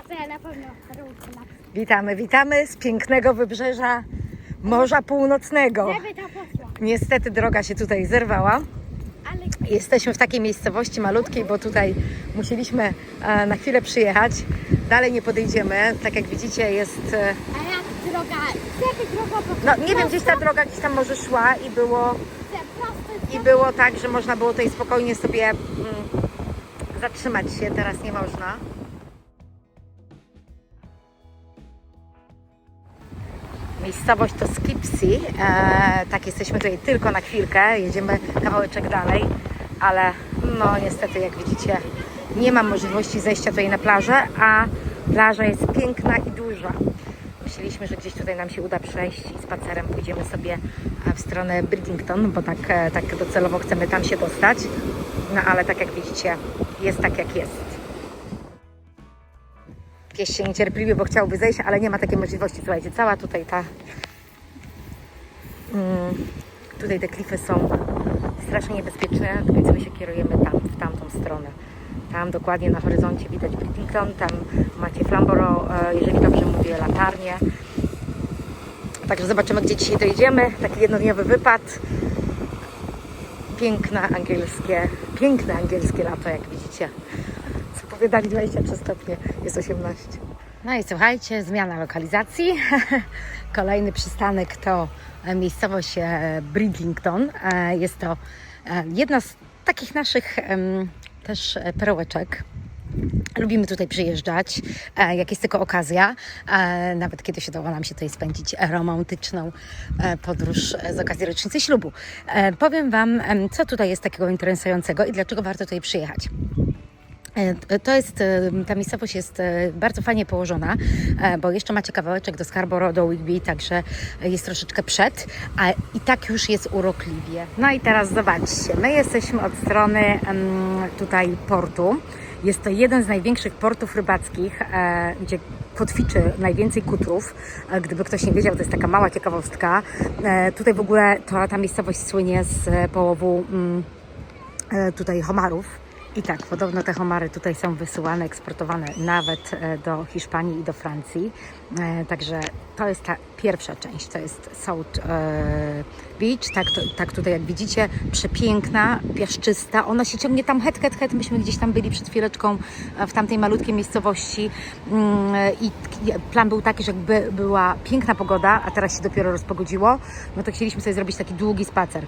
spacer na pewno. Witamy z pięknego wybrzeża Morza Północnego. Żeby ta poszła. Niestety droga się tutaj zerwała. Ale Jesteśmy w takiej miejscowości malutkiej, bo tutaj musieliśmy na chwilę przyjechać. Dalej nie podejdziemy. Tak jak widzicie jest... a jak droga? Żeby droga po No nie wiem, gdzieś ta droga gdzieś tam może szła i było tak, że można było tutaj spokojnie sobie zatrzymać się. Teraz nie można. Miejscowość to Skipsea. Tak, jesteśmy tutaj tylko na chwilkę. Jedziemy kawałeczek dalej, ale no niestety, jak widzicie, nie mam możliwości zejścia tutaj na plażę, a plaża jest piękna i duża. Myśleliśmy, że gdzieś tutaj nam się uda przejść i spacerem pójdziemy sobie w stronę Bridlington, bo tak docelowo chcemy tam się dostać. No ale tak jak widzicie, jest tak jak jest. Pies się niecierpliwie, bo chciałby zejść, ale nie ma takiej możliwości. Słuchajcie, cała tutaj tutaj te klify są strasznie niebezpieczne, więc my się kierujemy tam, w tamtą stronę. Tam dokładnie na horyzoncie widać Bridlington, tam macie Flamborough, jeżeli dobrze mówię, latarnię. Także zobaczymy, gdzie dzisiaj dojedziemy. Taki jednodniowy wypad. Piękne angielskie lato, jak widzicie. Zapowiadali 23 stopnie, jest 18. No i słuchajcie, zmiana lokalizacji. Kolejny przystanek to miejscowość Bridlington. Jest to jedna z takich naszych też perełeczek. Lubimy tutaj przyjeżdżać, jak jest tylko okazja. Nawet kiedy się udało nam się tutaj spędzić romantyczną podróż z okazji rocznicy ślubu. Powiem Wam, co tutaj jest takiego interesującego i dlaczego warto tutaj przyjechać. Ta miejscowość jest bardzo fajnie położona, bo jeszcze macie kawałeczek do Scarborough, do Whitby, także jest troszeczkę przed, a i tak już jest urokliwie. No i teraz zobaczcie, my jesteśmy od strony tutaj portu. Jest to jeden z największych portów rybackich, gdzie kotwiczy najwięcej kutrów. Gdyby ktoś nie wiedział, to jest taka mała ciekawostka. Tutaj w ogóle ta miejscowość słynie z połowu tutaj homarów. I tak, podobno te homary tutaj są wysyłane, eksportowane nawet do Hiszpanii i do Francji. Także to jest ta pierwsza część, to jest South Beach. Tak tutaj jak widzicie, przepiękna, piaszczysta. Ona się ciągnie tam het. Myśmy gdzieś tam byli przed chwileczką w tamtej malutkiej miejscowości i plan był taki, że jakby była piękna pogoda, a teraz się dopiero rozpogodziło, no to chcieliśmy sobie zrobić taki długi spacer.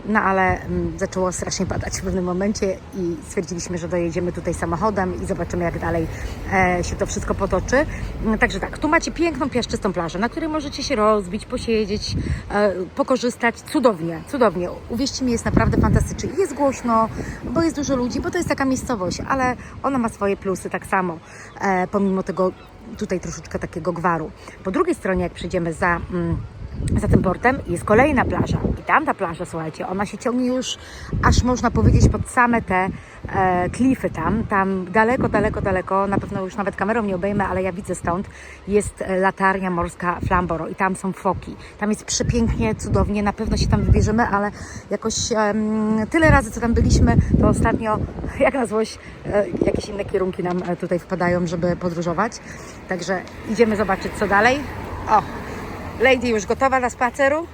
No ale zaczęło strasznie padać w pewnym momencie i stwierdziliśmy, że dojedziemy tutaj samochodem i zobaczymy, jak dalej się to wszystko potoczy. Także tak, tu macie piękną, piaszczystą plażę, na której możecie się rozbić, posiedzieć, pokorzystać. Cudownie. Uwierzcie mi, jest naprawdę fantastycznie. Jest głośno, bo jest dużo ludzi, bo to jest taka miejscowość, ale ona ma swoje plusy tak samo, pomimo tego tutaj troszeczkę takiego gwaru. Po drugiej stronie, jak przejdziemy za tym portem, jest kolejna plaża. I tamta plaża, słuchajcie, ona się ciągnie już, aż można powiedzieć, pod same te klify tam daleko, na pewno już nawet kamerą nie obejmę, ale ja widzę stąd, jest latarnia morska Flamborough i tam są foki. Tam jest przepięknie, cudownie, na pewno się tam wybierzemy, ale jakoś tyle razy, co tam byliśmy, to ostatnio, jak na złość, jakieś inne kierunki nam tutaj wpadają, żeby podróżować. Także idziemy zobaczyć, co dalej. O! Lady już gotowa do spaceru.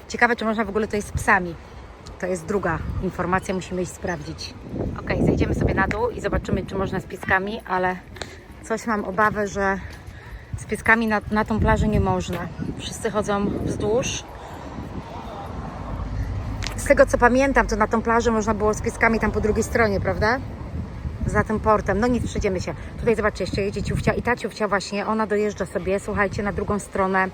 Ciekawe, czy można w ogóle tutaj z psami. To jest druga informacja, musimy iść sprawdzić. Ok, zejdziemy sobie na dół i zobaczymy, czy można z pieskami, ale coś mam obawę, że z pieskami na tą plażę nie można. Wszyscy chodzą wzdłuż. Z tego, co pamiętam, to na tą plażę można było z pieskami tam po drugiej stronie, prawda? Za tym portem. No nic, przejdziemy się. Tutaj zobaczcie, jeszcze jedzie ciufcia i ta ciufcia właśnie, ona dojeżdża sobie, słuchajcie, na drugą stronę,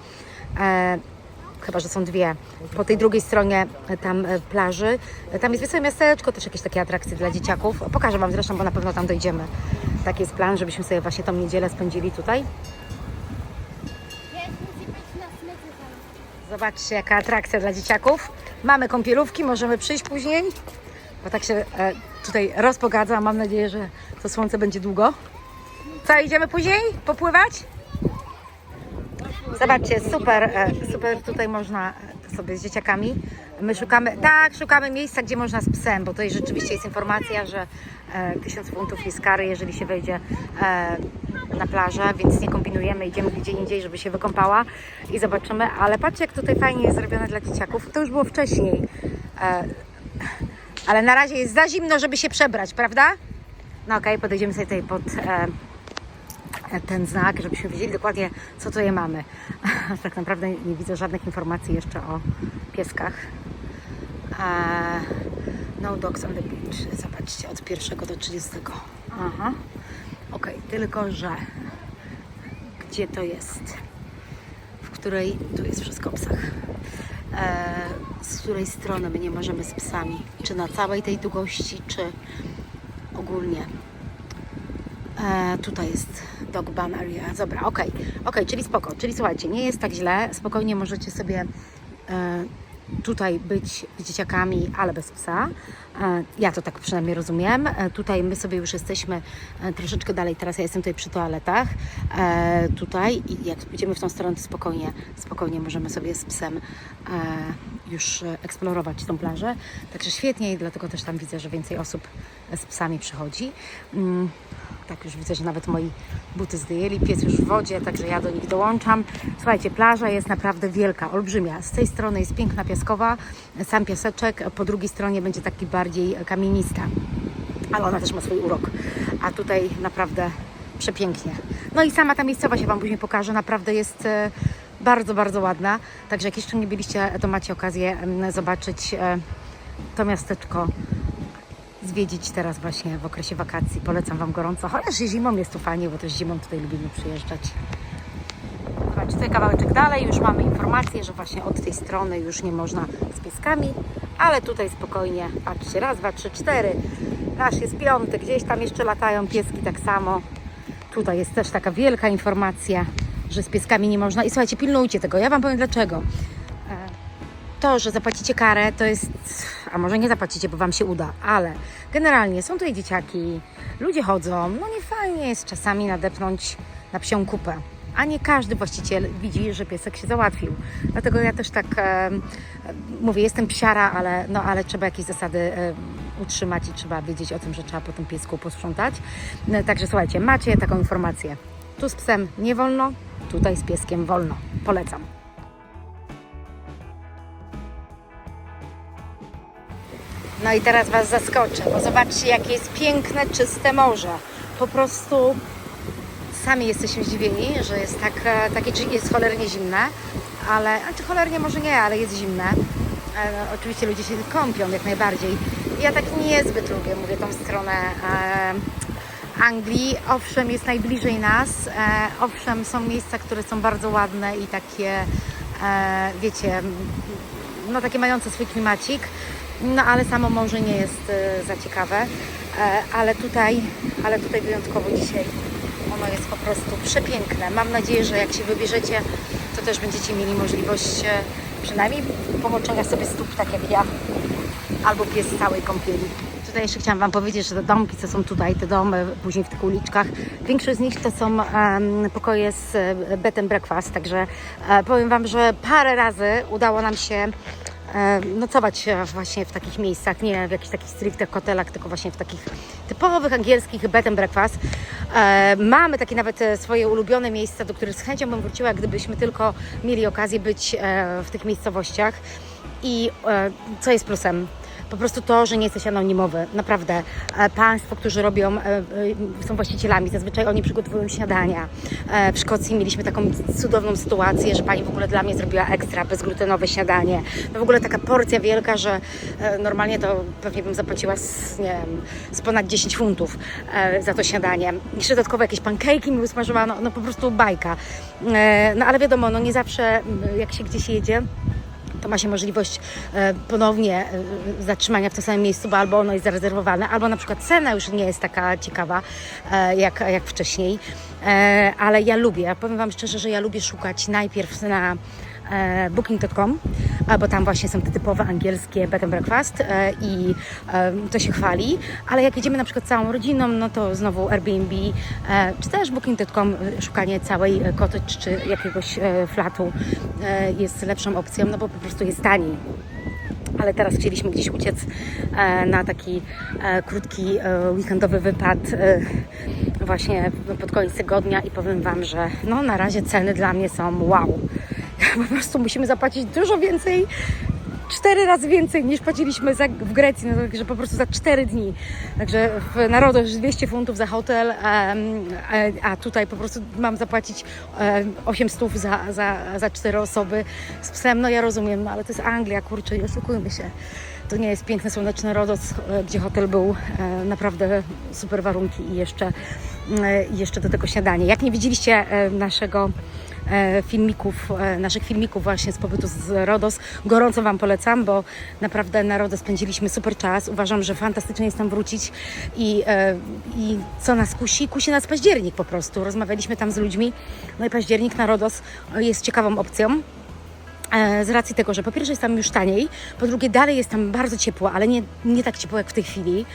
chyba że są dwie, po tej drugiej stronie tam plaży. Tam jest wesołe miasteczko, też jakieś takie atrakcje dla dzieciaków. Pokażę Wam zresztą, bo na pewno tam dojdziemy. Taki jest plan, żebyśmy sobie właśnie tą niedzielę spędzili tutaj. Zobaczcie, jaka atrakcja dla dzieciaków. Mamy kąpielówki, możemy przyjść później, bo tak się tutaj rozpogadza. Mam nadzieję, że to słońce będzie długo. Co, idziemy później popływać? Zobaczcie, super tutaj można sobie z dzieciakami. My szukamy miejsca, gdzie można z psem, bo to rzeczywiście jest informacja, że 1000 funtów jest kary, jeżeli się wejdzie na plażę, więc nie kombinujemy, idziemy gdzie indziej, żeby się wykąpała i zobaczymy. Ale patrzcie, jak tutaj fajnie jest zrobione dla dzieciaków. To już było wcześniej, ale na razie jest za zimno, żeby się przebrać, prawda? No okej, podejdziemy sobie tutaj pod ten znak, żebyśmy wiedzieli dokładnie, co tutaj mamy. Tak naprawdę nie widzę żadnych informacji jeszcze o pieskach. No dogs on the beach. Zobaczcie, od 1 do 30. Aha. Okej, tylko że gdzie to jest? W której... Tu jest wszystko o psach. Z której strony my nie możemy z psami? Czy na całej tej długości, czy ogólnie? Tutaj jest dog ban area. Dobra, okej, czyli spoko. Czyli słuchajcie, nie jest tak źle. Spokojnie możecie sobie tutaj być z dzieciakami, ale bez psa. Ja to tak przynajmniej rozumiem. Tutaj my sobie już jesteśmy troszeczkę dalej. Teraz ja jestem tutaj przy toaletach. Tutaj i jak pójdziemy w tą stronę, to spokojnie możemy sobie z psem już eksplorować tą plażę. Także świetnie i dlatego też tam widzę, że więcej osób z psami przychodzi. Tak, już widzę, że nawet moi buty zdjęli, pies już w wodzie, także ja do nich dołączam. Słuchajcie, plaża jest naprawdę wielka, olbrzymia. Z tej strony jest piękna piaskowa, sam piaseczek, po drugiej stronie będzie taki bardziej kamienista, ale ona też ma swój urok. A tutaj naprawdę przepięknie. No i sama ta miejscowość, ja Wam później pokażę, naprawdę jest bardzo, bardzo ładna. Także jak jeszcze nie byliście, to macie okazję zobaczyć to miasteczko, zwiedzić teraz właśnie w okresie wakacji. Polecam Wam gorąco, chociaż zimą jest tu fajnie, bo też zimą tutaj lubimy przyjeżdżać. Zobaczcie, tutaj kawałeczek dalej już mamy informację, że właśnie od tej strony już nie można z pieskami, ale tutaj spokojnie, patrzcie, 1, 2, 3, 4, aż jest 5, gdzieś tam jeszcze latają pieski tak samo. Tutaj jest też taka wielka informacja, że z pieskami nie można i słuchajcie, pilnujcie tego, ja Wam powiem dlaczego. To, że zapłacicie karę, to jest, a może nie zapłacicie, bo Wam się uda, ale generalnie są tutaj dzieciaki, ludzie chodzą, no nie fajnie jest czasami nadepnąć na psią kupę, a nie każdy właściciel widzi, że piesek się załatwił. Dlatego ja też tak mówię, jestem psiara, ale trzeba jakieś zasady utrzymać i trzeba wiedzieć o tym, że trzeba po tym piesku posprzątać. Także słuchajcie, macie taką informację. Tu z psem nie wolno, tutaj z pieskiem wolno. Polecam. No i teraz Was zaskoczę, bo zobaczcie, jakie jest piękne, czyste morze. Po prostu sami jesteśmy zdziwieni, że jest takie jest cholernie zimne, ale, znaczy cholernie może nie, ale jest zimne. Oczywiście ludzie się kąpią jak najbardziej. Ja tak niezbyt lubię, mówię, tą stronę Anglii. Owszem, jest najbliżej nas, owszem, są miejsca, które są bardzo ładne i takie, wiecie, no takie mające swój klimacik. No ale samo morze nie jest za ciekawe, ale tutaj wyjątkowo dzisiaj ono jest po prostu przepiękne. Mam nadzieję, że jak się wybierzecie, to też będziecie mieli możliwość przynajmniej pomoczenia sobie stóp, tak jak ja, albo pies z całej kąpieli. Tutaj jeszcze chciałam Wam powiedzieć, że te domki, co są tutaj, te domy później w tych uliczkach, większość z nich to są pokoje z bed and breakfast, także powiem Wam, że parę razy udało nam się nocować właśnie w takich miejscach, nie w jakichś takich stricte hotelach, tylko właśnie w takich typowych angielskich bed and breakfast. Mamy takie nawet swoje ulubione miejsca, do których z chęcią bym wróciła, gdybyśmy tylko mieli okazję być w tych miejscowościach. I co jest plusem? Po prostu to, że nie jesteś anonimowy. Naprawdę. Państwo, którzy robią, są właścicielami, zazwyczaj oni przygotowują śniadania. W Szkocji mieliśmy taką cudowną sytuację, że pani w ogóle dla mnie zrobiła ekstra bezglutenowe śniadanie. No w ogóle taka porcja wielka, że normalnie to pewnie bym zapłaciła z ponad 10 funtów za to śniadanie. Jeszcze dodatkowo jakieś pancake'i mi usmażyła, no po prostu bajka. No ale wiadomo, no nie zawsze jak się gdzieś jedzie, to ma się możliwość ponownie zatrzymania w tym samym miejscu, bo albo ono jest zarezerwowane, albo na przykład cena już nie jest taka ciekawa jak wcześniej. Ale ja lubię, powiem Wam szczerze, że ja lubię szukać najpierw booking.com, bo tam właśnie są te typowe angielskie bed and breakfast i to się chwali, ale jak jedziemy na przykład całą rodziną, no to znowu Airbnb czy też booking.com, szukanie całej cottage czy jakiegoś flatu jest lepszą opcją, no bo po prostu jest taniej. Ale teraz chcieliśmy gdzieś uciec na taki krótki weekendowy wypad właśnie pod koniec tygodnia i powiem Wam, że no na razie ceny dla mnie są wow. Po prostu musimy zapłacić dużo więcej, 4 razy więcej niż płaciliśmy w Grecji, no także po prostu za 4 dni. Także w Narodosz 200 funtów za hotel, a tutaj po prostu mam zapłacić 800 za 4 osoby z psem. No ja rozumiem, no, ale to jest Anglia, kurczę, nie oszukujmy się. To nie jest piękny, słoneczny Rodos, gdzie hotel był naprawdę super warunki i jeszcze do tego śniadanie. Jak nie widzieliście naszych filmików właśnie z pobytu z Rodos, gorąco Wam polecam, bo naprawdę na Rodos spędziliśmy super czas. Uważam, że fantastycznie jest tam wrócić i co nas kusi? Kusi nas październik po prostu. Rozmawialiśmy tam z ludźmi, no i październik na Rodos jest ciekawą opcją. Z racji tego, że po pierwsze jest tam już taniej, po drugie dalej jest tam bardzo ciepło, ale nie tak ciepło jak w tej chwili,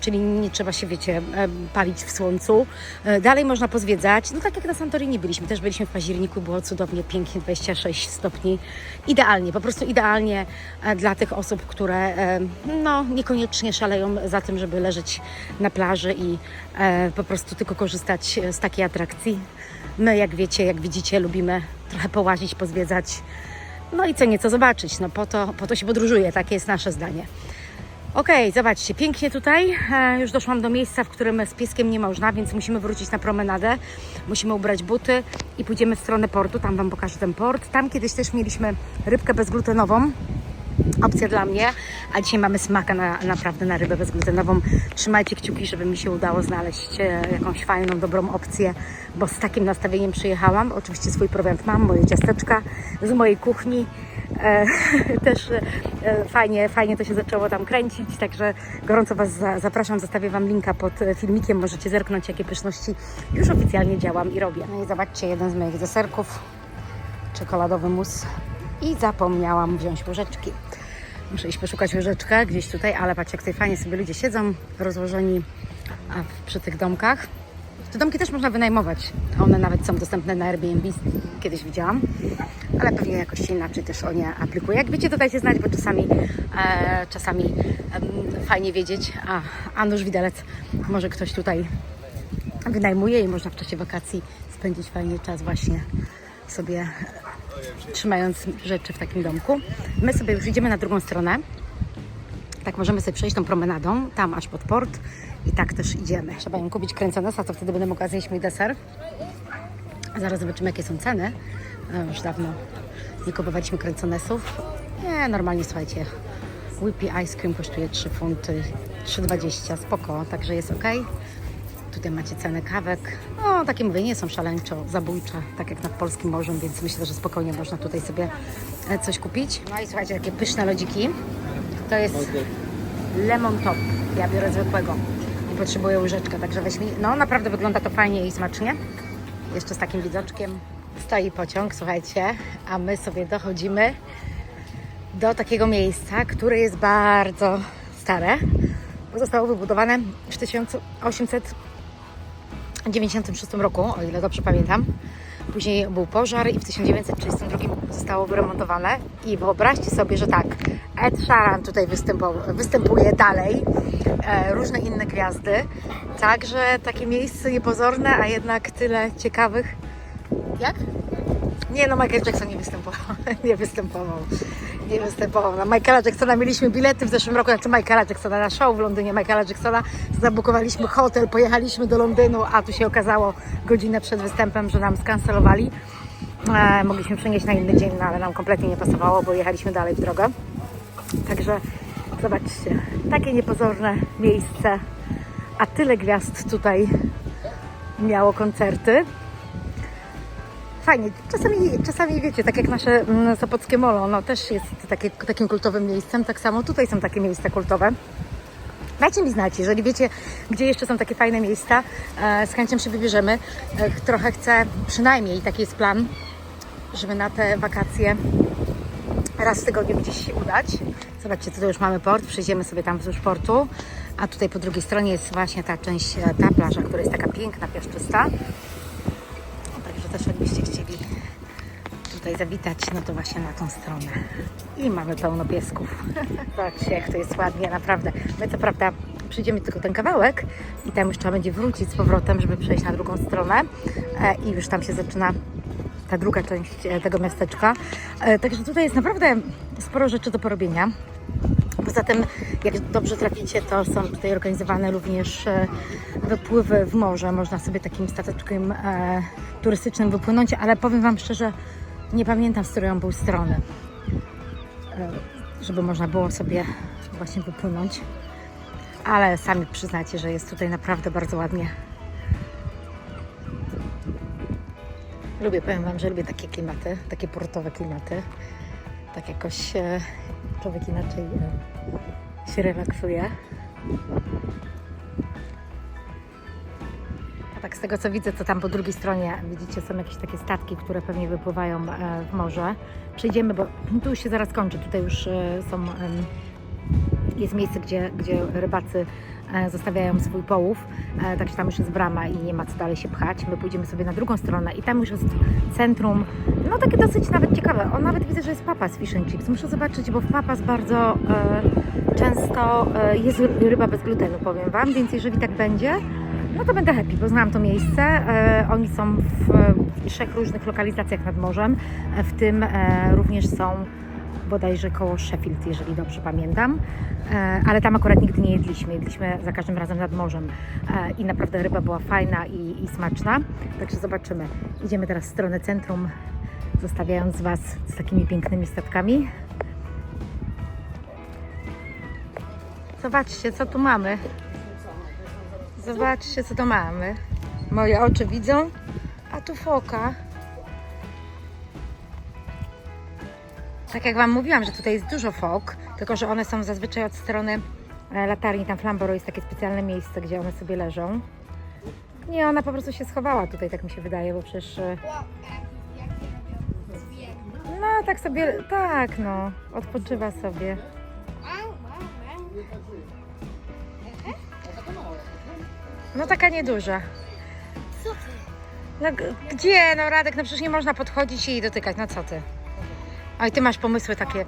czyli nie trzeba się, wiecie, palić w słońcu. Dalej można pozwiedzać, no tak jak na Santorini byliśmy, też byliśmy w październiku, było cudownie, pięknie, 26 stopni. Idealnie, po prostu idealnie dla tych osób, które no niekoniecznie szaleją za tym, żeby leżeć na plaży i po prostu tylko korzystać z takiej atrakcji. My, jak wiecie, jak widzicie, lubimy trochę połazić, pozwiedzać. No i co nieco zobaczyć, no po to się podróżuje, takie jest nasze zdanie. Okej, zobaczcie, pięknie tutaj, już doszłam do miejsca, w którym z pieskiem nie można, więc musimy wrócić na promenadę, musimy ubrać buty i pójdziemy w stronę portu, tam Wam pokażę ten port. Tam kiedyś też mieliśmy rybkę bezglutenową, opcja dla mnie, a dzisiaj mamy smaka naprawdę na rybę bezglutenową. Trzymajcie kciuki, żeby mi się udało znaleźć jakąś fajną, dobrą opcję, bo z takim nastawieniem przyjechałam. Oczywiście swój prowiant mam, moje ciasteczka z mojej kuchni. Też fajnie to się zaczęło tam kręcić, także gorąco Was zapraszam, zostawię Wam linka pod filmikiem, możecie zerknąć, jakie pyszności już oficjalnie działam i robię. No i zobaczcie, jeden z moich deserków, czekoladowy mus. I zapomniałam wziąć łyżeczki. Muszę iść poszukać łyżeczkę gdzieś tutaj, ale patrzcie, jak tutaj fajnie sobie ludzie siedzą rozłożeni przy tych domkach. Te domki też można wynajmować. One nawet są dostępne na Airbnb, kiedyś widziałam, ale pewnie jakoś inaczej też o nie aplikuję. Jak wiecie, to dajcie znać, bo czasami fajnie wiedzieć, a nuż widelec, może ktoś tutaj wynajmuje i można w czasie wakacji spędzić fajnie czas właśnie sobie trzymając rzeczy w takim domku. My sobie już idziemy na drugą stronę. Tak możemy sobie przejść tą promenadą, tam aż pod port i tak też idziemy. Trzeba ją kupić kręconesa, to wtedy będę mogła zjeść mój deser. Zaraz zobaczymy, jakie są ceny. Już dawno nie kupowaliśmy kręconesów. Nie, normalnie słuchajcie, Whippy Ice Cream kosztuje 3 funty, 3,20, spoko, także jest ok. Tutaj macie cenę kawek. No, takie mówię, nie są szaleńczo zabójcze, tak jak nad polskim morzem, więc myślę, że spokojnie można tutaj sobie coś kupić. No i słuchajcie, jakie pyszne lodziki. To jest lemon top. Ja biorę zwykłego. Nie potrzebuję łyżeczkę, także weź mi. No, naprawdę wygląda to fajnie i smacznie. Jeszcze z takim widoczkiem. Stoi pociąg, słuchajcie, a my sobie dochodzimy do takiego miejsca, które jest bardzo stare, bo zostało wybudowane w 1896 roku, o ile dobrze pamiętam. Później był pożar i w 1932 zostało wyremontowane. I wyobraźcie sobie, że tak, Ed Sheeran tutaj występuje dalej, różne inne gwiazdy. Także takie miejsce niepozorne, a jednak tyle ciekawych. Jak? Nie, no Michael Jackson nie występował. Na Michaela Jacksona mieliśmy bilety w zeszłym roku, znaczy Michaela Jacksona na show w Londynie. Michaela Jacksona zabukowaliśmy hotel, pojechaliśmy do Londynu, a tu się okazało godzinę przed występem, że nam skancelowali. Mogliśmy przenieść na inny dzień, no, ale nam kompletnie nie pasowało, bo jechaliśmy dalej w drogę. Także zobaczcie, takie niepozorne miejsce, a tyle gwiazd tutaj miało koncerty. Fajnie. Czasami wiecie, tak jak nasze Sopockie Molo, no też jest takim kultowym miejscem, tak samo tutaj są takie miejsca kultowe. Dajcie mi znać, jeżeli wiecie, gdzie jeszcze są takie fajne miejsca, z chęcią się wybierzemy. Trochę chcę, przynajmniej taki jest plan, żeby na te wakacje raz w tygodniu gdzieś się udać. Zobaczcie, tutaj już mamy port, przejdziemy sobie tam wzdłuż portu, a tutaj po drugiej stronie jest właśnie ta część, ta plaża, która jest taka piękna, piaszczysta. Także też jakbyście chcieli tutaj zawitać, no to właśnie na tą stronę. I mamy pełno piesków. Zobaczcie, jak to jest ładnie, naprawdę. My co prawda przyjdziemy tylko ten kawałek i tam już trzeba będzie wrócić z powrotem, żeby przejść na drugą stronę i już tam się zaczyna ta druga część tego miasteczka. Także tutaj jest naprawdę sporo rzeczy do porobienia. Poza tym, jak dobrze traficie, to są tutaj organizowane również wypływy w morze. Można sobie takim stateczkiem turystycznym wypłynąć, ale powiem Wam szczerze, nie pamiętam, z której on był strony, żeby można było sobie właśnie wypłynąć. Ale sami przyznacie, że jest tutaj naprawdę bardzo ładnie. Powiem Wam, że lubię takie klimaty, takie portowe klimaty. Tak jakoś człowiek inaczej się relaksuje. A tak z tego co widzę, to tam po drugiej stronie widzicie, są jakieś takie statki, które pewnie wypływają w morze. Przejdziemy, bo tu już się zaraz kończy. Tutaj już jest miejsce, gdzie rybacy zostawiają swój połów, także tam już jest brama i nie ma co dalej się pchać. My pójdziemy sobie na drugą stronę i tam już jest centrum, no takie dosyć nawet ciekawe. O, nawet widzę, że jest Papa's Fish and Chips. Muszę zobaczyć, bo w Papa's bardzo często jest ryba bez glutenu, powiem Wam, więc jeżeli tak będzie, no to będę happy, bo znam to miejsce. Oni są w 3 różnych lokalizacjach nad morzem, w tym również są bodajże koło Sheffield, jeżeli dobrze pamiętam, ale tam akurat nigdy nie jedliśmy. Jedliśmy za każdym razem nad morzem i naprawdę ryba była fajna i smaczna, także zobaczymy. Idziemy teraz w stronę centrum, zostawiając Was z takimi pięknymi statkami. Zobaczcie, co tu mamy. Zobaczcie, co tu mamy. Moje oczy widzą, a tu foka. Tak jak Wam mówiłam, że tutaj jest dużo fok, tylko że one są zazwyczaj od strony latarni. Tam w Flamborough jest takie specjalne miejsce, gdzie one sobie leżą. Nie, ona po prostu się schowała tutaj, tak mi się wydaje, bo przecież... No, tak sobie, tak no, odpoczywa sobie. No taka nieduża. Co ty? No gdzie? No Radek, no przecież nie można podchodzić i jej dotykać, no co ty? Oj, ty masz pomysły takie.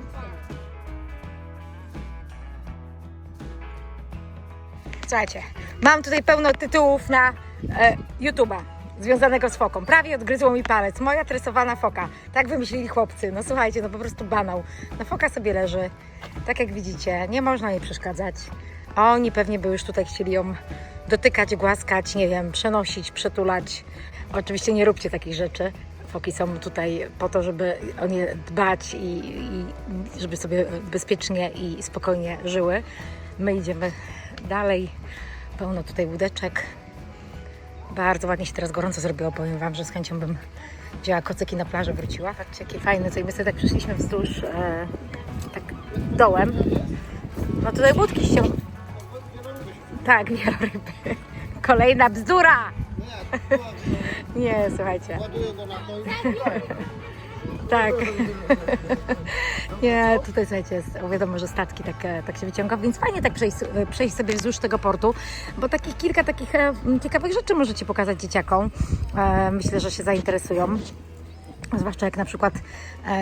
Słuchajcie, mam tutaj pełno tytułów na YouTube'a związanego z foką. Prawie odgryzło mi palec. Moja tresowana foka. Tak wymyślili chłopcy. No słuchajcie, no po prostu banał. No foka sobie leży. Tak jak widzicie, nie można jej przeszkadzać. Oni pewnie by już tutaj chcieli ją dotykać, głaskać, nie wiem, przenosić, przytulać. Oczywiście nie róbcie takich rzeczy. Foki są tutaj po to, żeby o nie dbać i żeby sobie bezpiecznie i spokojnie żyły. My idziemy dalej. Pełno tutaj łódeczek. Bardzo ładnie się teraz gorąco zrobiło. Powiem Wam, że z chęcią bym wzięła kocyki na plażę, wróciła. Patrzcie, jakie fajne. Tutaj my sobie tak przyszliśmy wzdłuż tak dołem. No tutaj łódki ściągną. Tak, wieloryby. Kolejna bzdura! Nie, słuchajcie. Tak. Nie, tutaj słuchajcie, jest, wiadomo, że statki tak się wyciąga, więc fajnie tak przejść sobie wzdłuż tego portu, bo kilka takich ciekawych rzeczy możecie pokazać dzieciakom. Myślę, że się zainteresują. Zwłaszcza jak na przykład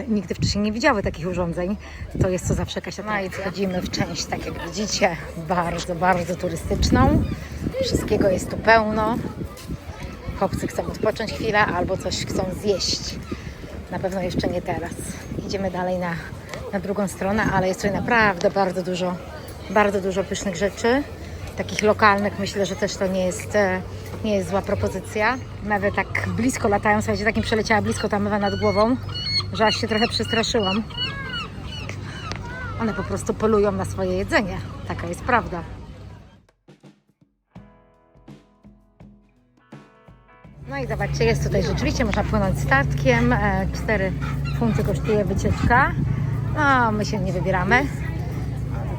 nigdy wcześniej nie widziały takich urządzeń, to jest to zawsze jakaś atrakcja. No i wchodzimy w część, tak jak widzicie, bardzo, bardzo turystyczną. Wszystkiego jest tu pełno. Chłopcy chcą odpocząć chwilę albo coś chcą zjeść. Na pewno jeszcze nie teraz. Idziemy dalej na drugą stronę, ale jest tutaj naprawdę bardzo dużo pysznych rzeczy. Takich lokalnych, myślę, że też to nie jest zła propozycja. Mewy tak blisko latają, słuchajcie, tak mi przeleciała blisko ta mewa nad głową, że aż się trochę przestraszyłam. One po prostu polują na swoje jedzenie. Taka jest prawda. No i zobaczcie, jest tutaj rzeczywiście, można płynąć statkiem. 4 funty kosztuje wycieczka. No, my się nie wybieramy.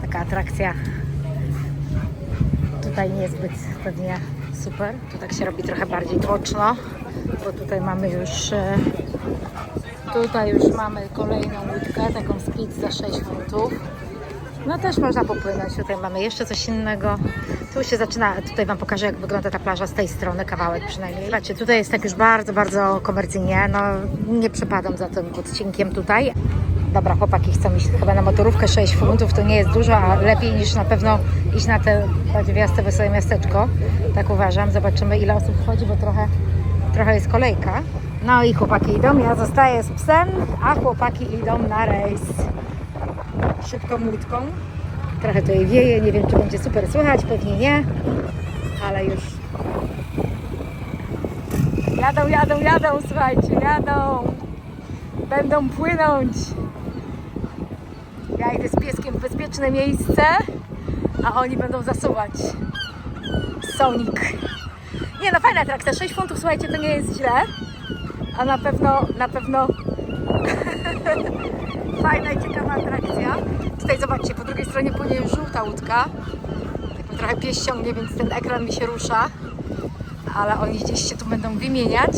Taka atrakcja tutaj niezbyt pewnie super. Tu tak się robi trochę bardziej tłoczno, bo tutaj mamy już Tutaj już mamy kolejną łódkę, taką speed za 6 funtów. No też można popłynąć. Tutaj mamy jeszcze coś innego. Tu się zaczyna, tutaj Wam pokażę, jak wygląda ta plaża z tej strony, kawałek przynajmniej. Zobaczcie, tutaj jest tak już bardzo, bardzo komercyjnie. No nie przepadam za tym odcinkiem tutaj. Dobra, chłopaki chcą iść chyba na motorówkę, 6 funtów to nie jest dużo, a lepiej niż na pewno iść na te podziwiaste wesołe miasteczko. Tak uważam. Zobaczymy, ile osób wchodzi, bo trochę jest kolejka. No i chłopaki idą, ja zostaję z psem, a chłopaki idą na rejs. Szybką łódką. Trochę to jej wieje, nie wiem, czy będzie super słychać, pewnie nie, ale już jadą, słuchajcie, jadą. Będą płynąć. Ja idę z pieskiem w bezpieczne miejsce, a oni będą zasuwać. Sonic. Nie no, fajna atrakcja, 6 funtów, słuchajcie, to nie jest źle, a na pewno fajna i ciekawa atrakcja. Tutaj zobaczcie, po drugiej stronie płynie już żółta łódka. Tak trochę pies ciągnie, więc ten ekran mi się rusza. Ale oni gdzieś się tu będą wymieniać.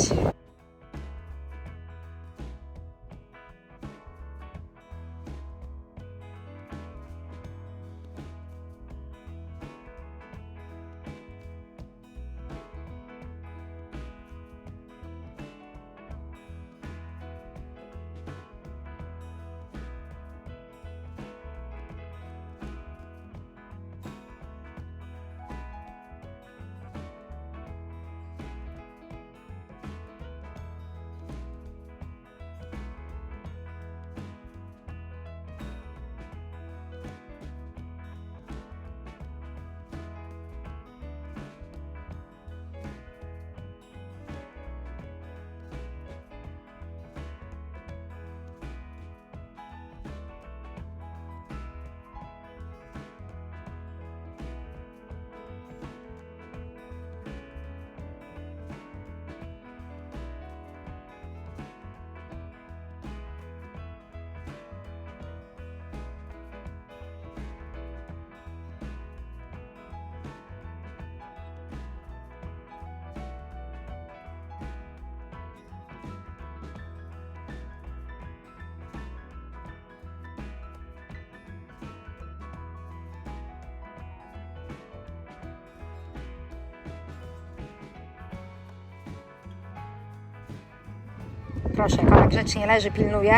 Proszę, kolega grzecznie leży, pilnuje.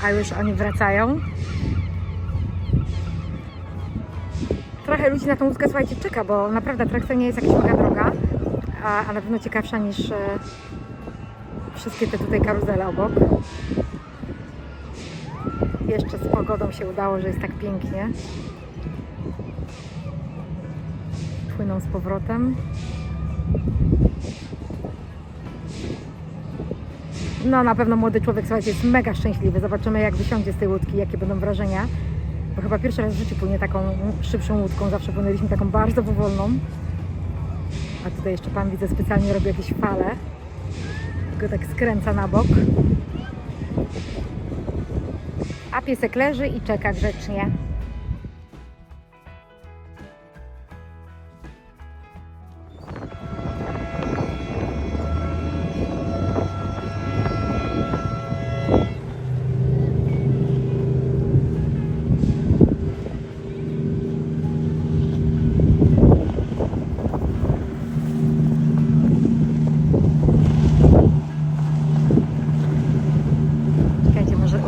A już oni wracają. Trochę ludzi na tą łódkę, słuchajcie, czeka, bo naprawdę atrakcja nie jest jakaś mega droga, a na pewno ciekawsza niż wszystkie te tutaj karuzele obok. Jeszcze z pogodą się udało, że jest tak pięknie. Płyną z powrotem. No na pewno młody człowiek, słuchajcie, jest mega szczęśliwy. Zobaczymy, jak wysiądzie z tej łódki, jakie będą wrażenia. Bo chyba pierwszy raz w życiu płynie taką szybszą łódką. Zawsze płynęliśmy taką bardzo powolną. A tutaj jeszcze pan, widzę, specjalnie robi jakieś fale. Go tak skręca na bok. A piesek leży i czeka grzecznie.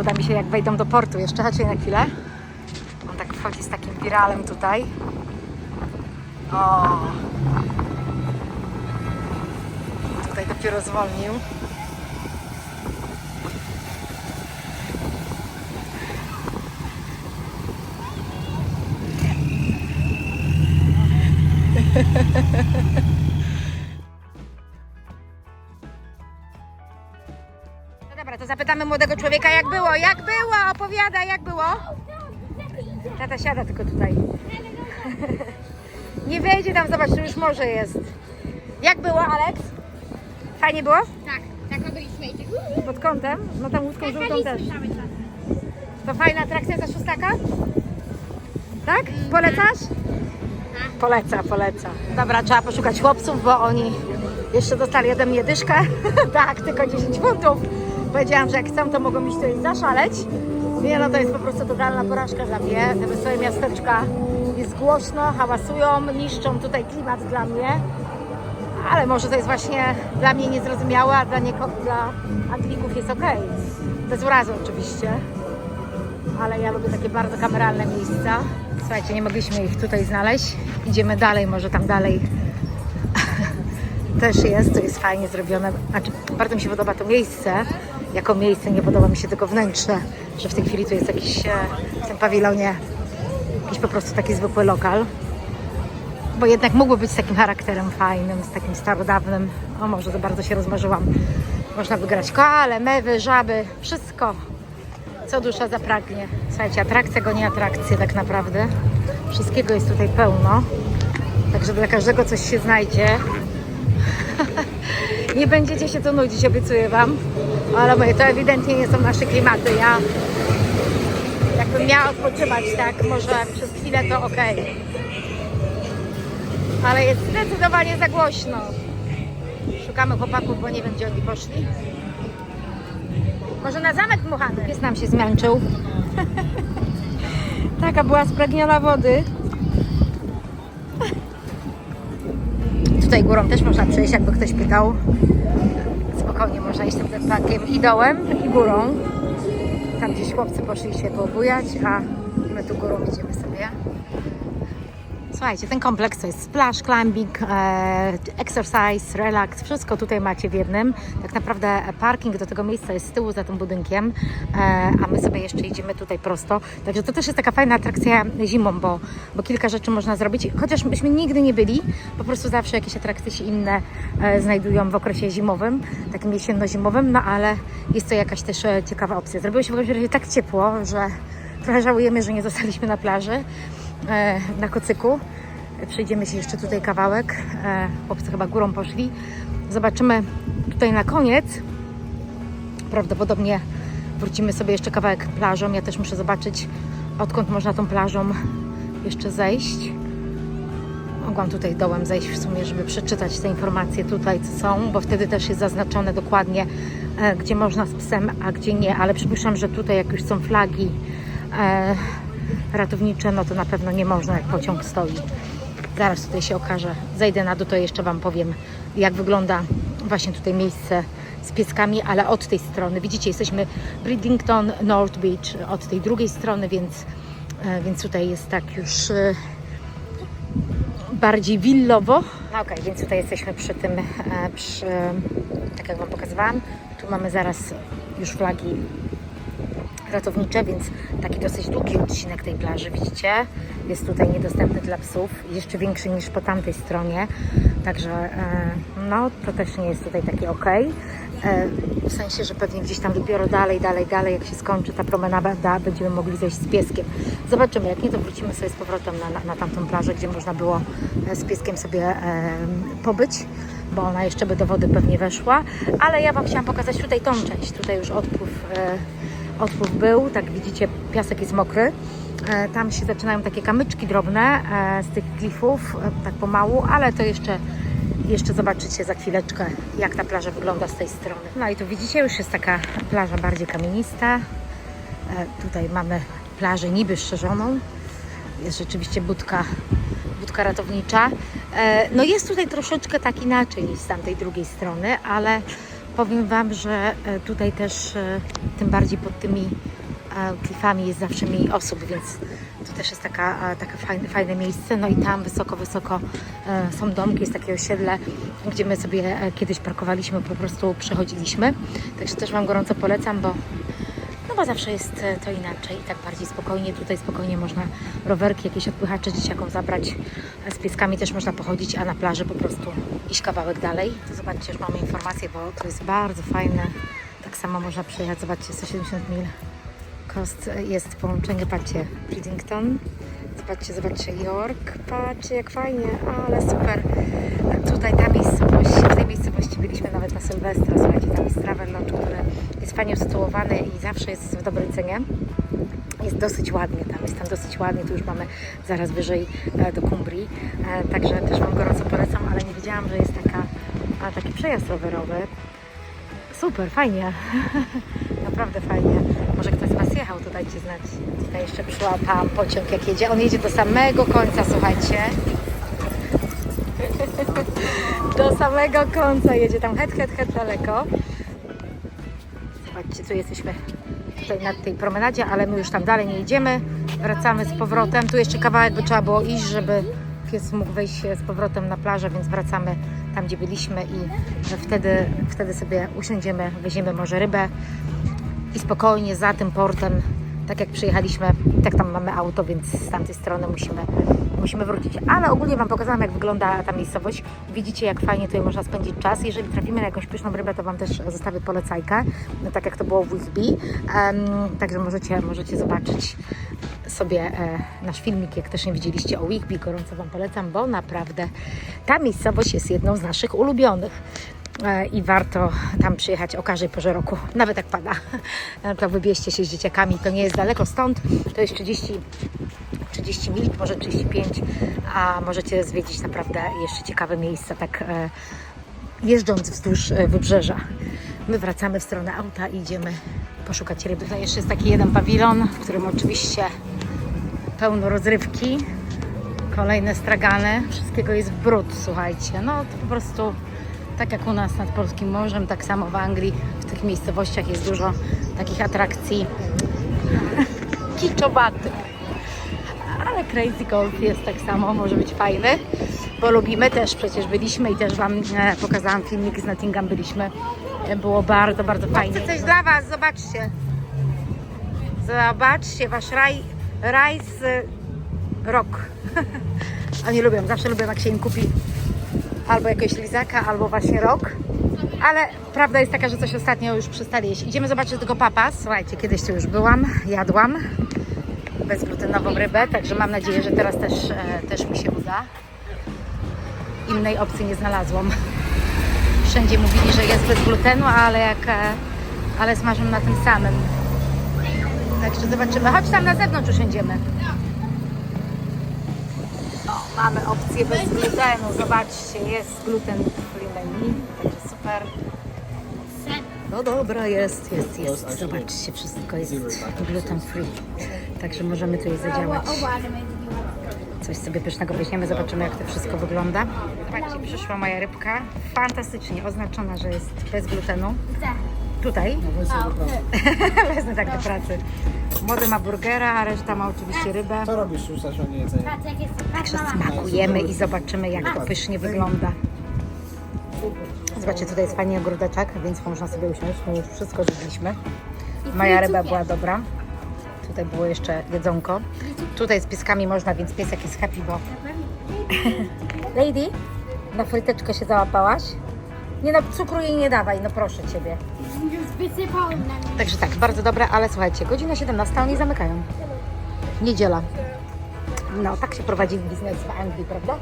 Uda mi się, jak wejdą do portu. Jeszcze chodźcie na chwilę. On tak wchodzi z takim wiralem tutaj. O! Tutaj dopiero zwolnił. Dobra, to zapytamy młodego człowieka, jak było? Jak było? Opowiadaj, jak było? Tata siada tylko tutaj. Nie wejdzie tam, zobacz, tu już morze jest. Jak było, Aleks? Fajnie było? Tak, tak robiliśmy i tak. Pod kątem? No tam łódką żółtą też. To fajna atrakcja za szóstaka? Tak? Polecasz? Poleca. Dobra, trzeba poszukać chłopców, bo oni Jeszcze dostali ode mnie dyszkę. Tak, tylko 10 funtów. Powiedziałam, że jak chcą, to mogą mi tutaj zaszaleć. Nie, no to jest po prostu totalna porażka dla mnie. Te wesołe miasteczka, jest głośno, hałasują, niszczą tutaj klimat dla mnie. Ale może to jest właśnie dla mnie niezrozumiałe, a dla Anglików jest okej. Bez urazy oczywiście. Ale ja lubię takie bardzo kameralne miejsca. Słuchajcie, nie mogliśmy ich tutaj znaleźć. Idziemy dalej, może tam dalej też jest. To jest fajnie zrobione. Znaczy, bardzo mi się podoba to miejsce. Jako miejsce, nie podoba mi się tylko wnętrze, że w tej chwili tu jest jakiś w tym pawilonie jakiś po prostu taki zwykły lokal. Bo jednak mógłby być z takim charakterem fajnym, z takim starodawnym. O, może za bardzo się rozmarzyłam. Można wygrać koale, mewy, żaby, wszystko, co dusza zapragnie. Słuchajcie, atrakcja goni atrakcję tak naprawdę. Wszystkiego jest tutaj pełno. Także dla każdego coś się znajdzie. Nie będziecie się tu nudzić, obiecuję Wam. Ale mówię, to ewidentnie nie są nasze klimaty. Ja jakbym miała odpoczywać, tak, może przez chwilę to okej. Ale jest zdecydowanie za głośno. Szukamy chłopaków, bo nie wiem, gdzie oni poszli. Może na zamek dmuchany. Pies nam się zmęczył. Taka była spragniona wody. Tutaj górą też można przejść, jakby ktoś pytał. Spokojnie można iść tym parkiem i dołem, i górą. Tam gdzieś chłopcy poszli się poobujać, a my tu górą idziemy sobie. Słuchajcie, ten kompleks to jest splash, climbing, exercise, relax, wszystko tutaj macie w jednym. Tak naprawdę parking do tego miejsca jest z tyłu za tym budynkiem, a my sobie jeszcze idziemy tutaj prosto. Także to też jest taka fajna atrakcja zimą, bo kilka rzeczy można zrobić. Chociaż myśmy nigdy nie byli, po prostu zawsze jakieś atrakcje się inne znajdują w okresie zimowym, takim jesienno-zimowym, no ale jest to jakaś też ciekawa opcja. Zrobiło się w każdym razie tak ciepło, że trochę żałujemy, że nie zostaliśmy na plaży. Na kocyku. Przejdziemy się jeszcze tutaj kawałek. Chłopcy chyba górą poszli. Zobaczymy tutaj na koniec. Prawdopodobnie wrócimy sobie jeszcze kawałek plażą. Ja też muszę zobaczyć, odkąd można tą plażą jeszcze zejść. Mogłam tutaj dołem zejść w sumie, żeby przeczytać te informacje tutaj, co są, bo wtedy też jest zaznaczone dokładnie, gdzie można z psem, a gdzie nie. Ale przypuszczam, że tutaj jak już są flagi ratownicze, no to na pewno nie można, jak pociąg stoi. Zaraz tutaj się okaże. Zejdę na dół, to jeszcze Wam powiem, jak wygląda właśnie tutaj miejsce z pieskami, ale od tej strony. Widzicie, jesteśmy Bridlington North Beach, od tej drugiej strony, więc tutaj jest tak już bardziej willowo. No okej, więc tutaj jesteśmy przy tym, tak jak Wam pokazywałam. Tu mamy zaraz już flagi ratownicze, więc taki dosyć długi odcinek tej plaży, widzicie? Jest tutaj niedostępny dla psów, jeszcze większy niż po tamtej stronie, także no to też nie jest tutaj takie okej. W sensie, że pewnie gdzieś tam dopiero dalej, jak się skończy ta promenada, będziemy mogli zejść z pieskiem. Zobaczymy, jak nie, to wrócimy sobie z powrotem na tamtą plażę, gdzie można było z pieskiem sobie pobyć, bo ona jeszcze by do wody pewnie weszła, ale ja Wam chciałam pokazać tutaj tą część, tutaj już odpływ był, tak widzicie, piasek jest mokry. Tam się zaczynają takie kamyczki drobne z tych klifów, tak pomału, ale to jeszcze zobaczycie za chwileczkę, jak ta plaża wygląda z tej strony. No i tu widzicie, już jest taka plaża bardziej kamienista. Tutaj mamy plażę niby strzeżoną. Jest rzeczywiście budka ratownicza. No jest tutaj troszeczkę tak inaczej niż z tamtej drugiej strony, ale powiem Wam, że tutaj też tym bardziej pod tymi klifami jest zawsze mniej osób, więc to też jest taka fajne miejsce. No i tam wysoko są domki, jest takie osiedle, gdzie my sobie kiedyś parkowaliśmy, po prostu przechodziliśmy. Także też Wam gorąco polecam, bo zawsze jest to inaczej, tak bardziej spokojnie. Tutaj spokojnie można rowerki, jakieś odpychacze dzieciakom zabrać. Z pieskami też można pochodzić, a na plaży po prostu iść kawałek dalej. To zobaczcie, już mamy informację, bo to jest bardzo fajne. Tak samo można przyjechać, zobaczcie, 170 mil koszt jest połączenie, patrzcie, Bridlington. Zobaczcie, York, patrzcie jak fajnie, ale super. Tutaj w tej miejscowości byliśmy nawet na Sylwestra, słuchajcie, tam jest Travel Lodge, który jest fajnie usytuowany i zawsze jest w dobrej cenie. Jest dosyć ładnie, jest tam dosyć ładnie, tu już mamy zaraz wyżej do Cumbrii, także też Wam gorąco polecam, ale nie wiedziałam, że jest taka A, taki przejazd rowerowy. Super, fajnie. Naprawdę fajnie. Może ktoś z Was jechał, to dajcie znać. Tutaj jeszcze przyłapałam pociąg, jak jedzie. On jedzie do samego końca, słuchajcie. Do samego końca jedzie tam het daleko. Zobaczcie, tu jesteśmy tutaj na tej promenadzie, ale my już tam dalej nie idziemy. Wracamy z powrotem. Tu jeszcze kawałek by trzeba było iść, żeby pies mógł wejść z powrotem na plażę, więc wracamy tam, gdzie byliśmy i wtedy sobie usiądziemy, weźmiemy może rybę i spokojnie za tym portem, tak jak przyjechaliśmy, tak tam mamy auto, więc z tamtej strony musimy wrócić. Ale ogólnie Wam pokazałam, jak wygląda ta miejscowość. Widzicie, jak fajnie tutaj można spędzić czas. Jeżeli trafimy na jakąś pyszną rybę, to Wam też zostawię polecajkę, no, tak jak to było w Whitby. Także możecie zobaczyć sobie nasz filmik, jak też nie widzieliście o Whitby. Gorąco Wam polecam, bo naprawdę ta miejscowość jest jedną z naszych ulubionych. I warto tam przyjechać o każdej porze roku, nawet jak pada. To wybierzcie się z dzieciakami, to nie jest daleko stąd, to jest 30 mil, może 35, a możecie zwiedzić naprawdę jeszcze ciekawe miejsca, tak jeżdżąc wzdłuż wybrzeża. My wracamy w stronę auta i idziemy poszukać ryby. Tutaj jeszcze jest taki jeden pawilon, w którym oczywiście pełno rozrywki, kolejne stragany, wszystkiego jest w brud, słuchajcie, no to po prostu tak jak u nas nad Polskim Morzem, tak samo w Anglii, w tych miejscowościach jest dużo takich atrakcji kiczowatych. Ale Crazy Golf jest tak samo, może być fajny, bo lubimy też, przecież byliśmy i też Wam pokazałam filmik z Nottingham, byliśmy, było bardzo fajnie. Coś dla Was, zobaczcie. Zobaczcie, Wasz raj z rok. Oni lubią, zawsze lubią, jak się im kupi albo jakiegoś lizaka, albo właśnie rok. Ale prawda jest taka, że coś ostatnio już przestali jeść. Idziemy zobaczyć tego papas. Słuchajcie, kiedyś tu już byłam, jadłam bezglutenową rybę, także mam nadzieję, że teraz też mi się uda. Innej opcji nie znalazłam. Wszędzie mówili, że jest bez glutenu, ale smażą na tym samym. Także zobaczymy. Chodź tam na zewnątrz usiądziemy. O, mamy opcję bez glutenu. Zobaczcie, jest gluten free menu. Także super. No dobra, jest. Zobaczcie, wszystko jest gluten free. Także możemy tu zadziałać. Coś sobie pysznego weźmiemy, zobaczymy, jak to wszystko wygląda. Zobaczcie, przyszła moja rybka. Fantastycznie oznaczona, że jest bez glutenu. Tutaj. Wezmę tak do pracy. Młody ma burgera, a reszta ma oczywiście rybę. Co robisz już na jedzenie? Także smakujemy i zobaczymy, jak to pysznie wygląda. Zobaczcie, tutaj jest fajnie ogródeczek, więc można sobie usiąść. My już wszystko zjedliśmy. Moja ryba była dobra. Tutaj było jeszcze jedzonko. Tutaj z pieskami można, więc piesek jest happy, bo... Lady, na fryteczkę się załapałaś? Nie no, cukru jej nie dawaj, no proszę Ciebie. Wysypałem na mnie. Także tak, bardzo dobre, ale słuchajcie, godzina 17, oni zamykają. Niedziela. No, tak się prowadzi biznes w Anglii, prawda?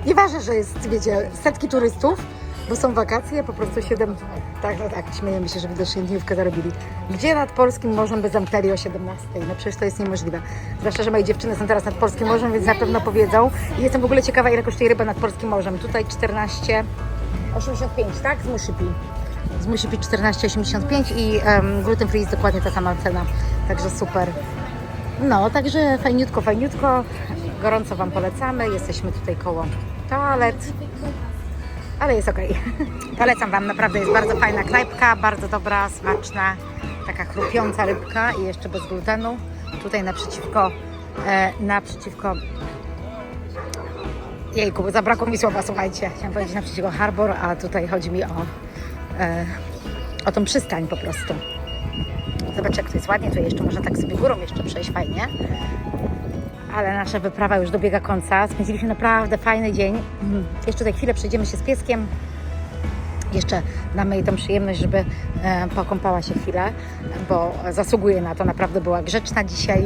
Nieważne, że jest, wiecie, setki turystów, bo są wakacje, po prostu 7... Tak, śmiejemy się, że widocznie dniówkę zarobili. Gdzie nad Polskim Morzem by zamknęli o 17? No przecież to jest niemożliwe. Zwłaszcza, że moje dziewczyny są teraz nad Polskim Morzem, więc na pewno powiedzą. I jestem w ogóle ciekawa, ile kosztuje ryba nad Polskim Morzem. Tutaj 14,85, tak? Z Mushipi. Z Mushipi 14,85 i gluten free jest dokładnie ta sama cena. Także super. No, także fajniutko. Gorąco Wam polecamy. Jesteśmy tutaj koło toalet. Ale jest okej. Polecam Wam, naprawdę jest bardzo fajna knajpka, bardzo dobra, smaczna, taka chrupiąca rybka i jeszcze bez glutenu. Tutaj naprzeciwko jejku, zabrakło mi słowa, słuchajcie. Chciałam powiedzieć naprzeciwko Harbor, a tutaj chodzi mi o tą przystań po prostu. Zobaczcie, jak to jest ładnie, tutaj jeszcze można tak sobie górą jeszcze przejść fajnie. Ale nasza wyprawa już dobiega końca. Spędziliśmy naprawdę fajny dzień. Jeszcze tutaj chwilę przejdziemy się z pieskiem. Jeszcze damy jej tą przyjemność, żeby pokąpała się chwilę, bo zasługuje na to. Naprawdę była grzeczna dzisiaj.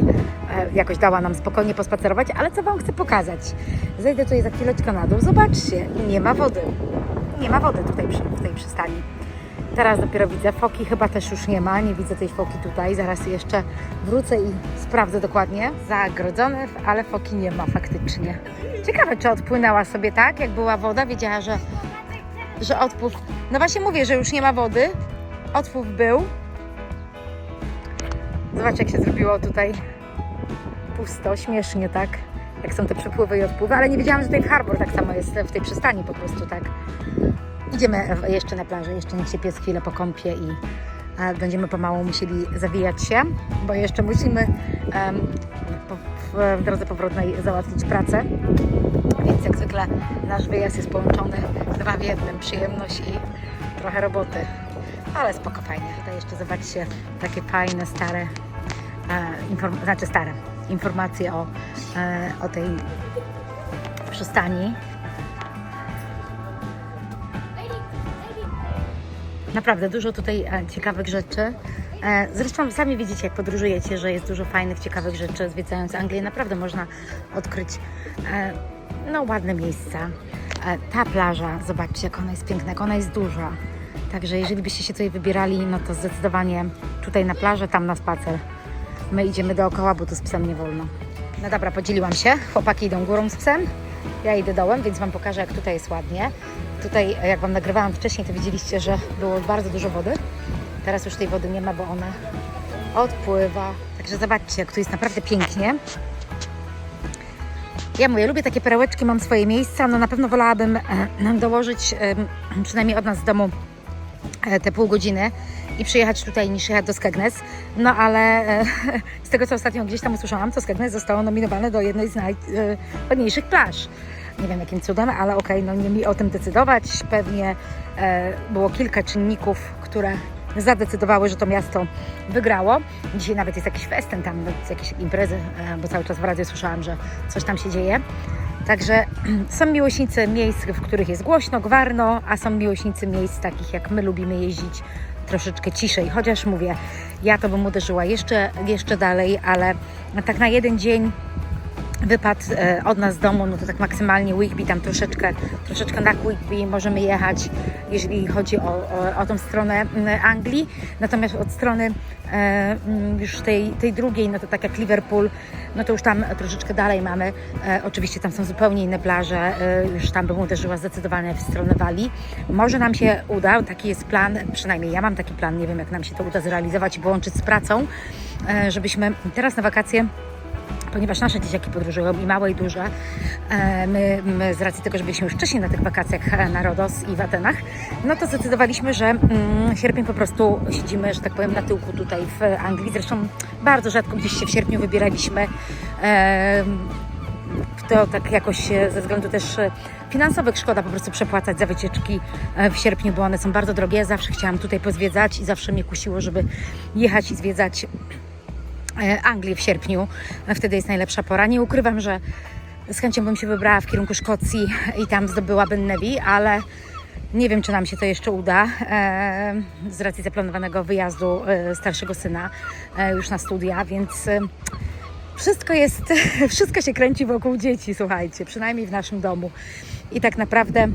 Jakoś dała nam spokojnie pospacerować. Ale co Wam chcę pokazać? Zejdę tutaj za chwileczkę na dół. Zobaczcie, nie ma wody. Nie ma wody tutaj w tej przystani. Teraz dopiero widzę foki, chyba też już nie ma, nie widzę tej foki tutaj, zaraz jeszcze wrócę i sprawdzę dokładnie. Zagrodzone, ale foki nie ma faktycznie. Ciekawe, czy odpłynęła sobie tak, jak była woda, wiedziała, że że odpływ... No właśnie mówię, że już nie ma wody. Odpływ był. Zobaczcie, jak się zrobiło tutaj pusto, śmiesznie, tak? Jak są te przepływy i odpływy, ale nie wiedziałam, że tutaj w Harbor tak samo jest, w tej przystani po prostu, tak? Idziemy jeszcze na plażę, jeszcze niech się pies chwilę pokąpie i będziemy pomału musieli zawijać się, bo jeszcze musimy w drodze powrotnej załatwić pracę, więc jak zwykle nasz wyjazd jest połączony 2 w 1, przyjemność i trochę roboty, ale spoko, fajnie. Tutaj jeszcze zobaczcie takie fajne, stare, informacje o tej przystani. Naprawdę dużo tutaj ciekawych rzeczy. Zresztą sami widzicie, jak podróżujecie, że jest dużo fajnych, ciekawych rzeczy. Zwiedzając Anglię naprawdę można odkryć no, ładne miejsca. Ta plaża, zobaczcie, jak ona jest piękna, jak ona jest duża. Także jeżeli byście się tutaj wybierali, no to zdecydowanie tutaj na plażę, tam na spacer. My idziemy dookoła, bo tu z psem nie wolno. No dobra, podzieliłam się. Chłopaki idą górą z psem, ja idę dołem, więc Wam pokażę, jak tutaj jest ładnie. Tutaj, jak Wam nagrywałam wcześniej, to widzieliście, że było bardzo dużo wody. Teraz już tej wody nie ma, bo ona odpływa. Także zobaczcie, jak tu jest naprawdę pięknie. Ja mówię, lubię takie perełeczki, mam swoje miejsca. No na pewno wolałabym dołożyć przynajmniej od nas z domu te pół godziny i przyjechać tutaj niż jechać do Skegness. No ale z tego, co ostatnio gdzieś tam usłyszałam, to Skegness zostało nominowane do jednej z najładniejszych plaż. Nie wiem jakim cudem, ale okej, no nie mi o tym decydować. Pewnie było kilka czynników, które zadecydowały, że to miasto wygrało. Dzisiaj nawet jest jakiś festyn tam, jakieś imprezy, bo cały czas w radiu słyszałam, że coś tam się dzieje. Także są miłośnicy miejsc, w których jest głośno, gwarno, a są miłośnicy miejsc takich, jak my lubimy jeździć troszeczkę ciszej. Chociaż mówię, ja to bym uderzyła jeszcze dalej, ale tak na jeden dzień wypad od nas z domu, no to tak maksymalnie Whigby, tam troszeczkę na Whigby możemy jechać, jeżeli chodzi o tą stronę Anglii. Natomiast od strony już tej drugiej, no to tak jak Liverpool, no to już tam troszeczkę dalej mamy. Oczywiście tam są zupełnie inne plaże, już tam bym uderzyła zdecydowanie w stronę Walii. Może nam się uda, taki jest plan, przynajmniej ja mam taki plan, nie wiem jak nam się to uda zrealizować i połączyć z pracą, żebyśmy teraz na wakacje, ponieważ nasze dzieciaki podróżują i małe i duże, my z racji tego, że byliśmy już wcześniej na tych wakacjach na Rodos i w Atenach, no to zdecydowaliśmy, że sierpień po prostu siedzimy, że tak powiem, na tyłku tutaj w Anglii. Zresztą bardzo rzadko gdzieś się w sierpniu wybieraliśmy. To tak jakoś ze względu też finansowych szkoda po prostu przepłacać za wycieczki w sierpniu, bo one są bardzo drogie. Zawsze chciałam tutaj pozwiedzać i zawsze mnie kusiło, żeby jechać i zwiedzać Anglię w sierpniu. Wtedy jest najlepsza pora. Nie ukrywam, że z chęcią bym się wybrała w kierunku Szkocji i tam zdobyłabym Navy, ale nie wiem, czy nam się to jeszcze uda z racji zaplanowanego wyjazdu starszego syna już na studia, więc wszystko się kręci wokół dzieci, słuchajcie, przynajmniej w naszym domu. I tak naprawdę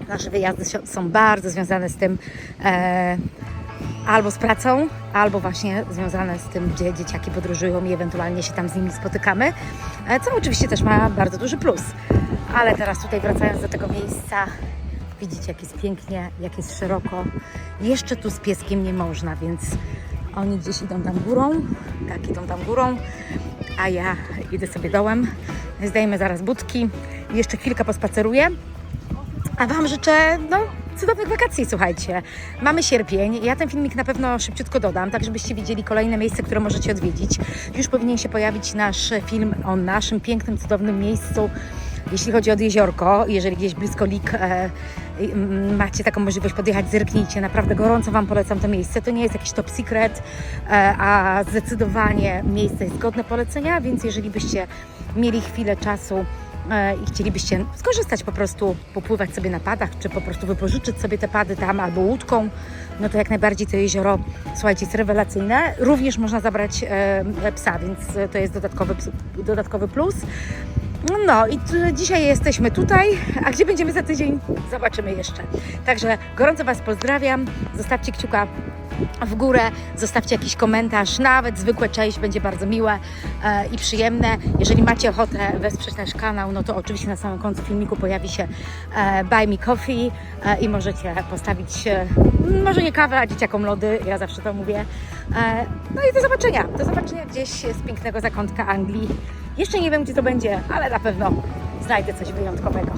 nasze wyjazdy są bardzo związane z tym, albo z pracą, albo właśnie związane z tym, gdzie dzieciaki podróżują i ewentualnie się tam z nimi spotykamy, co oczywiście też ma bardzo duży plus. Ale teraz tutaj wracając do tego miejsca, widzicie jak jest pięknie, jak jest szeroko. Jeszcze tu z pieskiem nie można, więc oni gdzieś idą tam górą, tak, idą tam górą, a ja idę sobie dołem. Zdejmę zaraz budki, jeszcze chwilkę pospaceruję, a Wam życzę, cudownych wakacji, słuchajcie. Mamy sierpień, ja ten filmik na pewno szybciutko dodam, tak żebyście widzieli kolejne miejsce, które możecie odwiedzić. Już powinien się pojawić nasz film o naszym pięknym, cudownym miejscu, jeśli chodzi o jeziorko. Jeżeli gdzieś blisko Lig macie taką możliwość podjechać, zerknijcie. Naprawdę gorąco Wam polecam to miejsce. To nie jest jakiś top secret, a zdecydowanie miejsce jest godne polecenia, więc jeżeli byście mieli chwilę czasu i chcielibyście skorzystać po prostu, popływać sobie na padach, czy po prostu wypożyczyć sobie te pady tam albo łódką, no to jak najbardziej to jezioro, słuchajcie, jest rewelacyjne. Również można zabrać psa, więc to jest dodatkowy plus. No i dzisiaj jesteśmy tutaj, a gdzie będziemy za tydzień? Zobaczymy jeszcze. Także gorąco Was pozdrawiam, zostawcie kciuka w górę, zostawcie jakiś komentarz, nawet zwykłe cześć, będzie bardzo miłe i przyjemne. Jeżeli macie ochotę wesprzeć nasz kanał, no to oczywiście na samym końcu filmiku pojawi się Buy Me Coffee i możecie postawić, może nie kawę, a dzieciakom lody, ja zawsze to mówię. No i do zobaczenia gdzieś z pięknego zakątka Anglii. Jeszcze nie wiem, gdzie to będzie, ale na pewno znajdę coś wyjątkowego.